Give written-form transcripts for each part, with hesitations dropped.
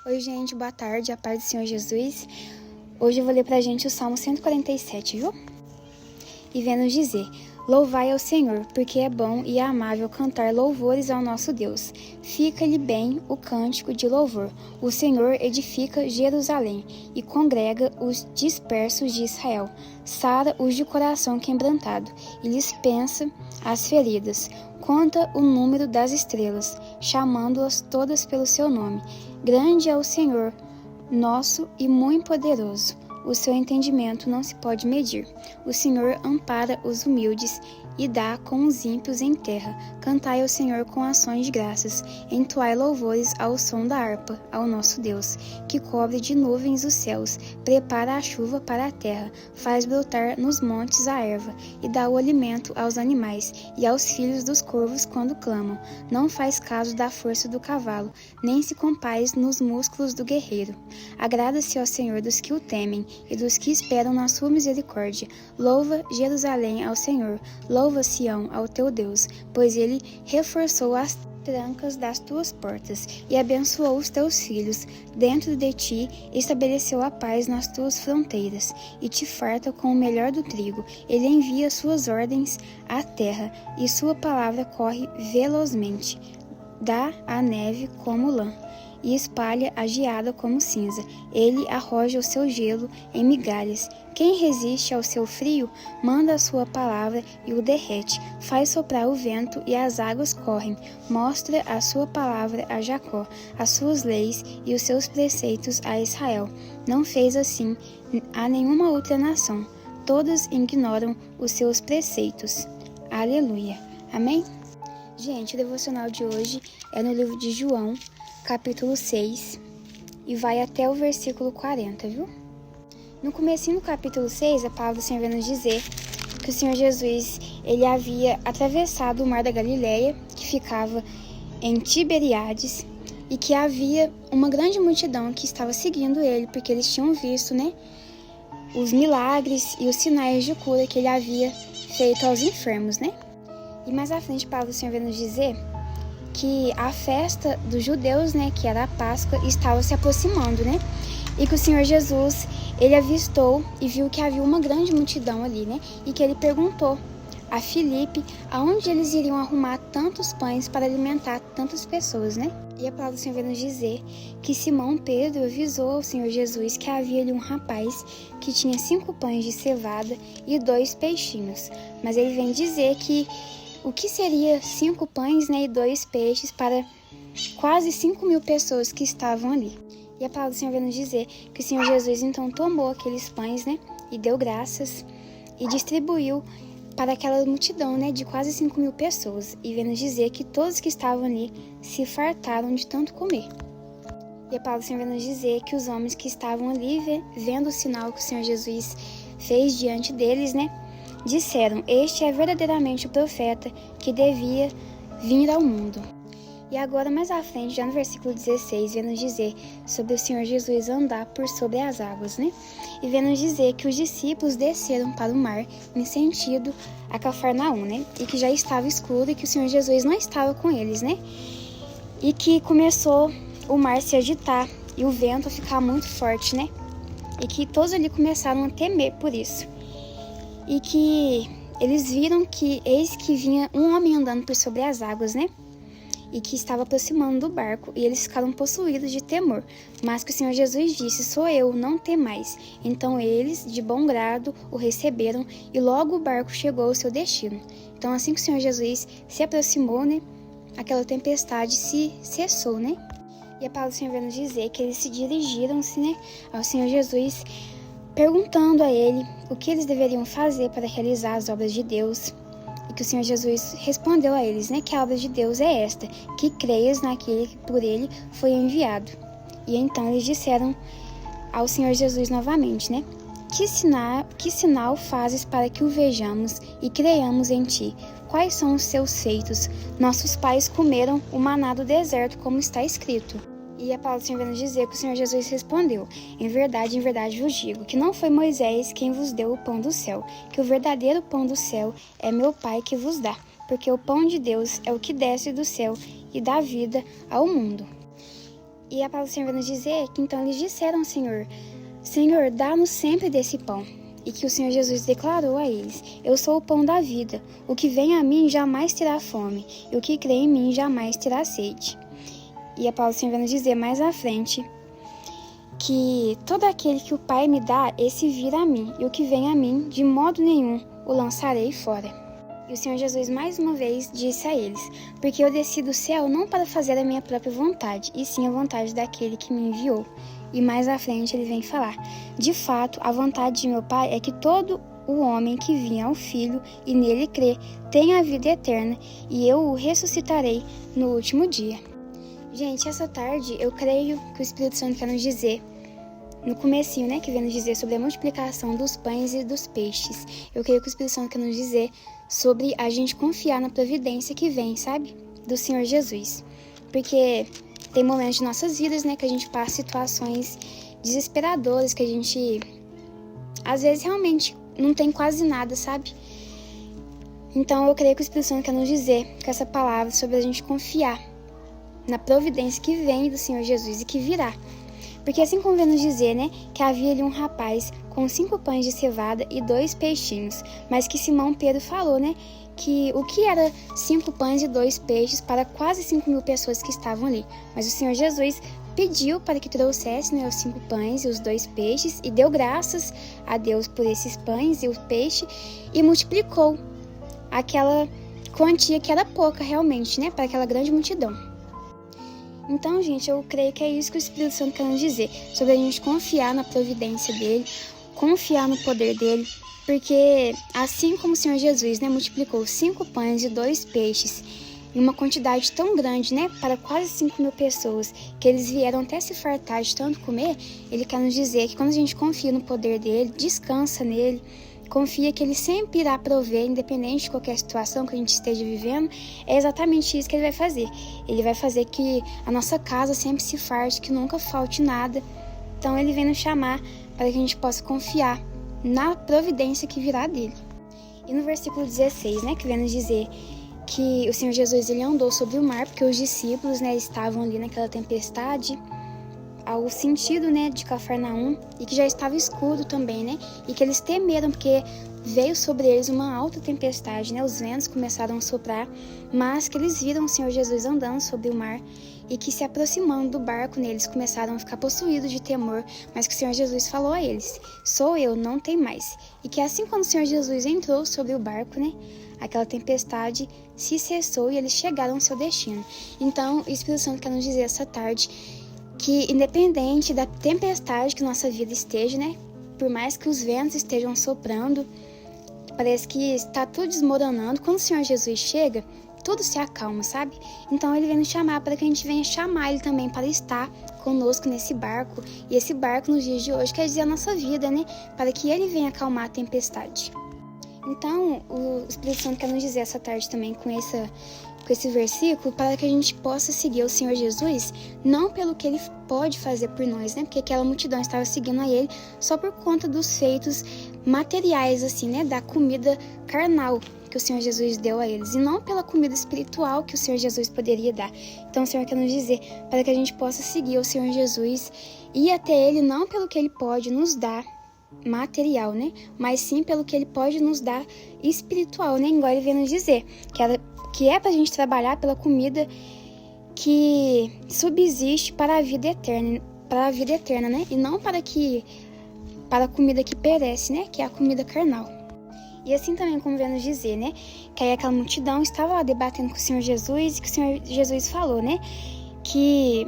Oi, gente, boa tarde, a paz do Senhor Jesus. Hoje eu vou ler pra gente o Salmo 147, viu? E vem nos dizer: louvai ao Senhor, porque é bom e amável cantar louvores ao nosso Deus. Fica-lhe bem o cântico de louvor. O Senhor edifica Jerusalém e congrega os dispersos de Israel. Sara os de coração quebrantado e lhes pensa as feridas. Conta o número das estrelas, chamando-as todas pelo seu nome. Grande é o Senhor nosso e muito poderoso. O seu entendimento não se pode medir. O Senhor ampara os humildes e dá com os ímpios em terra. Cantai ao Senhor com ações de graças. Entoai louvores ao som da harpa, ao nosso Deus, que cobre de nuvens os céus, prepara a chuva para a terra, faz brotar nos montes a erva, e dá o alimento aos animais e aos filhos dos corvos quando clamam. Não faz caso da força do cavalo, nem se compaz nos músculos do guerreiro. Agrada-se ao Senhor dos que o temem, e dos que esperam na sua misericórdia. Louva Jerusalém ao Senhor, louva Sião ao teu Deus, pois ele reforçou as trancas das tuas portas e abençoou os teus filhos. Dentro de ti estabeleceu a paz nas tuas fronteiras e te farta com o melhor do trigo. Ele envia suas ordens à terra e sua palavra corre velozmente. Dá a neve como lã e espalha a geada como cinza. Ele arroja o seu gelo em migalhas. Quem resiste ao seu frio, manda a sua palavra e o derrete. Faz soprar o vento e as águas correm. Mostra a sua palavra a Jacó, as suas leis e os seus preceitos a Israel. Não fez assim a nenhuma outra nação. Todas ignoram os seus preceitos. Aleluia. Amém? Gente, o devocional de hoje é no livro de João, capítulo 6, e vai até o versículo 40, viu? No comecinho do capítulo 6, a palavra do Senhor vai nos dizer que o Senhor Jesus, ele havia atravessado o mar da Galileia, que ficava em Tiberíades, e que havia uma grande multidão que estava seguindo ele, porque eles tinham visto, os milagres e os sinais de cura que ele havia feito aos enfermos, E mais à frente, a palavra do Senhor vai nos dizer que a festa dos judeus, que era a Páscoa, estava se aproximando, E que o Senhor Jesus, ele avistou e viu que havia uma grande multidão ali, E que ele perguntou a Filipe aonde eles iriam arrumar tantos pães para alimentar tantas pessoas, E a palavra do Senhor vai nos dizer que Simão Pedro avisou ao Senhor Jesus que havia ali um rapaz que tinha 5 pães de cevada e 2 peixinhos. Mas ele vem dizer que o que seria 5 pães, e 2 peixes para quase 5.000 pessoas que estavam ali. E a palavra do Senhor vai nos dizer que o Senhor Jesus então tomou aqueles pães, e deu graças e distribuiu para aquela multidão, de quase 5.000 pessoas. E vem nos dizer que todos que estavam ali se fartaram de tanto comer. E a palavra do Senhor vai nos dizer que os homens que estavam ali, vendo o sinal que o Senhor Jesus fez diante deles, disseram: este é verdadeiramente o profeta que devia vir ao mundo. E agora, mais à frente, já no versículo 16, vem nos dizer sobre o Senhor Jesus andar por sobre as águas, E vem nos dizer que os discípulos desceram para o mar em sentido a Cafarnaum, E que já estava escuro e que o Senhor Jesus não estava com eles, E que começou o mar a se agitar e o vento a ficar muito forte, E que todos ali começaram a temer por isso. E que eles viram que eis que vinha um homem andando por sobre as águas, E que estava aproximando do barco, e eles ficaram possuídos de temor. Mas que o Senhor Jesus disse: sou eu, não temais. Então eles, de bom grado, o receberam, e logo o barco chegou ao seu destino. Então assim que o Senhor Jesus se aproximou, aquela tempestade se cessou, E a palavra do Senhor vai nos dizer que eles se dirigiram-se, ao Senhor Jesus, perguntando a ele o que eles deveriam fazer para realizar as obras de Deus. E que o Senhor Jesus respondeu a eles, que a obra de Deus é esta, que creias naquele que por ele foi enviado. E então eles disseram ao Senhor Jesus novamente, que sinal fazes para que o vejamos e creiamos em ti? Quais são os seus feitos? Nossos pais comeram o maná do deserto, como está escrito. E a palavra do Senhor vai nos dizer que o Senhor Jesus respondeu: em verdade vos digo, que não foi Moisés quem vos deu o pão do céu, que o verdadeiro pão do céu é meu Pai que vos dá, porque o pão de Deus é o que desce do céu e dá vida ao mundo. E a palavra do Senhor vai nos dizer que então eles disseram ao Senhor: Senhor, dá-nos sempre desse pão. E que o Senhor Jesus declarou a eles: Eu sou o pão da vida. O que vem a mim jamais terá fome, e o que crê em mim jamais terá sede. E a palavra do Senhor vai nos dizer mais à frente que todo aquele que o Pai me dá, esse virá a mim, e o que vem a mim, de modo nenhum o lançarei fora. E o Senhor Jesus mais uma vez disse a eles: Porque eu desci do céu não para fazer a minha própria vontade, e sim a vontade daquele que me enviou. E mais à frente ele vem falar: De fato, a vontade de meu Pai é que todo o homem que vinha ao Filho e nele crê tenha a vida eterna, e eu o ressuscitarei no último dia. Gente, essa tarde eu creio que o Espírito Santo quer nos dizer, no comecinho, né, que vem nos dizer sobre a multiplicação dos pães e dos peixes. Eu creio que o Espírito Santo quer nos dizer sobre a gente confiar na providência que vem, sabe? Do Senhor Jesus. Porque tem momentos de nossas vidas, né, que a gente passa situações desesperadoras, que a gente, às vezes, realmente não tem quase nada, sabe? Então, eu creio que o Espírito Santo quer nos dizer com essa palavra sobre a gente confiar na providência que vem do Senhor Jesus e que virá. Porque assim como vem nos dizer, né, que havia ali um rapaz com 5 pães de cevada e 2 peixinhos, mas que Simão Pedro falou, né, que o que era 5 pães e 2 peixes para quase 5.000 pessoas que estavam ali. Mas o Senhor Jesus pediu para que trouxesse, né, os 5 pães e os 2 peixes e deu graças a Deus por esses pães e o peixe e multiplicou aquela quantia que era pouca realmente, né, para aquela grande multidão. Então, gente, eu creio que é isso que o Espírito Santo quer nos dizer, sobre a gente confiar na providência dele, confiar no poder dele, porque assim como o Senhor Jesus, né, multiplicou 5 pães e 2 peixes em uma quantidade tão grande, né, para quase 5.000 pessoas, que eles vieram até se fartar de tanto comer, ele quer nos dizer que quando a gente confia no poder dele, descansa nele, confia que ele sempre irá prover, independente de qualquer situação que a gente esteja vivendo, é exatamente isso que ele vai fazer. Ele vai fazer que a nossa casa sempre se farte, que nunca falte nada. Então ele vem nos chamar para que a gente possa confiar na providência que virá dele. E no versículo 16, né, que vem nos dizer que o Senhor Jesus ele andou sobre o mar, porque os discípulos, né, estavam ali naquela tempestade, ao sentido, né, de Cafarnaum, e que já estava escuro também, né, e que eles temeram porque veio sobre eles uma alta tempestade, né, os ventos começaram a soprar, mas que eles viram o Senhor Jesus andando sobre o mar e que se aproximando do barco, né, eles começaram a ficar possuídos de temor, mas que o Senhor Jesus falou a eles: Sou eu, não tem mais. E que assim quando o Senhor Jesus entrou sobre o barco, né, aquela tempestade se cessou e eles chegaram ao seu destino. Então, o Espírito Santo quer nos dizer essa tarde que independente da tempestade que nossa vida esteja, né, por mais que os ventos estejam soprando, parece que está tudo desmoronando, quando o Senhor Jesus chega, tudo se acalma, sabe? Então ele vem nos chamar para que a gente venha chamar ele também para estar conosco nesse barco, e esse barco nos dias de hoje quer dizer a nossa vida, né, para que ele venha acalmar a tempestade. Então o Espírito Santo quer nos dizer essa tarde também com esse versículo, para que a gente possa seguir o Senhor Jesus, não pelo que ele pode fazer por nós, né? Porque aquela multidão estava seguindo a ele só por conta dos feitos materiais, assim, né? Da comida carnal que o Senhor Jesus deu a eles, e não pela comida espiritual que o Senhor Jesus poderia dar. Então o Senhor quer nos dizer, para que a gente possa seguir o Senhor Jesus e ir até ele não pelo que ele pode nos dar material, né? Mas sim pelo que ele pode nos dar espiritual, né? Igual ele vem nos dizer, que é pra gente trabalhar pela comida que subsiste para a vida eterna, né? E não para a comida que perece, né? Que é a comida carnal. E assim também como vem nos dizer, né? Que aí aquela multidão estava lá debatendo com o Senhor Jesus, e que o Senhor Jesus falou, né? Que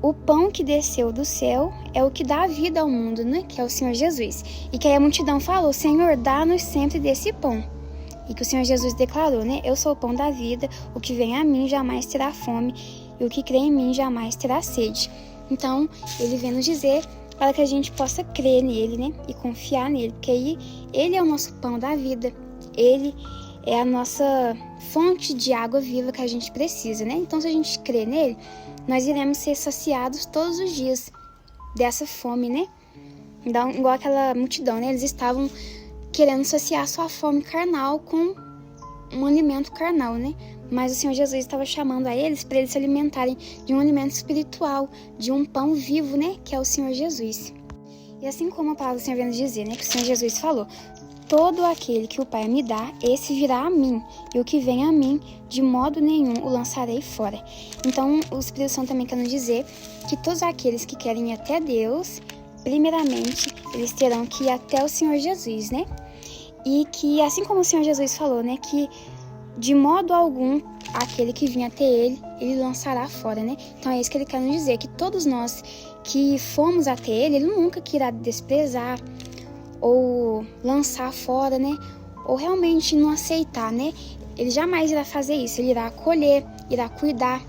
o pão que desceu do céu é o que dá a vida ao mundo, né? Que é o Senhor Jesus. E que aí a multidão falou: Senhor, dá-nos sempre desse pão. E que o Senhor Jesus declarou, né? Eu sou o pão da vida, o que vem a mim jamais terá fome, e o que crê em mim jamais terá sede. Então, ele vem nos dizer para que a gente possa crer nele, né? E confiar nele, porque aí ele é o nosso pão da vida, ele é a nossa fonte de água viva que a gente precisa, né? Então, se a gente crer nele, nós iremos ser saciados todos os dias dessa fome, né? Então, igual aquela multidão, né? Eles estavam querendo saciar sua fome carnal com um alimento carnal, né? Mas o Senhor Jesus estava chamando a eles para eles se alimentarem de um alimento espiritual, de um pão vivo, né? Que é o Senhor Jesus. E assim como a palavra do Senhor vem nos dizer, né? Que o Senhor Jesus falou: todo aquele que o Pai me dá, esse virá a mim, e o que vem a mim, de modo nenhum o lançarei fora. Então, o Espírito Santo também quer nos dizer que todos aqueles que querem ir até Deus, primeiramente, eles terão que ir até o Senhor Jesus, né? E que, assim como o Senhor Jesus falou, né? Que de modo algum, aquele que vinha até ele lançará fora, né? Então, é isso que ele quer nos dizer, que todos nós que fomos até ele nunca irá desprezar, ou lançar fora, né? Ou realmente não aceitar, né? Ele jamais irá fazer isso. Ele irá acolher, irá cuidar,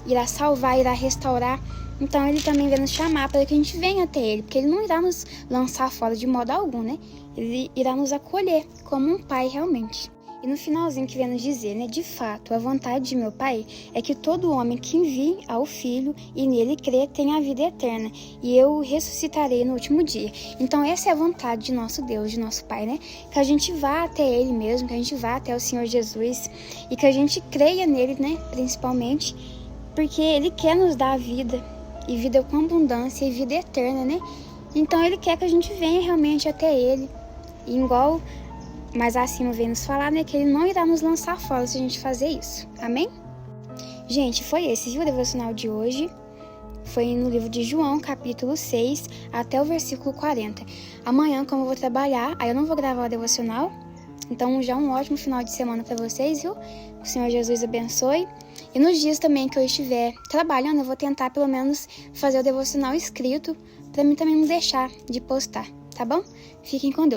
irá salvar, irá restaurar. Então ele também vem nos chamar para que a gente venha até ele, porque ele não irá nos lançar fora de modo algum, né? Ele irá nos acolher como um pai realmente. E no finalzinho que vem nos dizer, né? De fato, a vontade de meu Pai é que todo homem que envie ao Filho e nele crê tenha a vida eterna, e eu o ressuscitarei no último dia. Então essa é a vontade de nosso Deus, de nosso Pai, né? Que a gente vá até Ele mesmo, que a gente vá até o Senhor Jesus e que a gente creia nele, né? Principalmente, porque Ele quer nos dar a vida, e vida com abundância e vida eterna, né? Então Ele quer que a gente venha realmente até Ele, e igual mais acima vem nos falar, né, que ele não irá nos lançar fora se a gente fazer isso. Amém? Gente, foi esse, viu, o devocional de hoje. Foi no livro de João, capítulo 6, até o versículo 40. Amanhã, como eu vou trabalhar, aí eu não vou gravar o devocional. Então, já um ótimo final de semana para vocês, viu? Que o Senhor Jesus abençoe. E nos dias também que eu estiver trabalhando, eu vou tentar pelo menos fazer o devocional escrito, para mim também não deixar de postar, tá bom? Fiquem com Deus.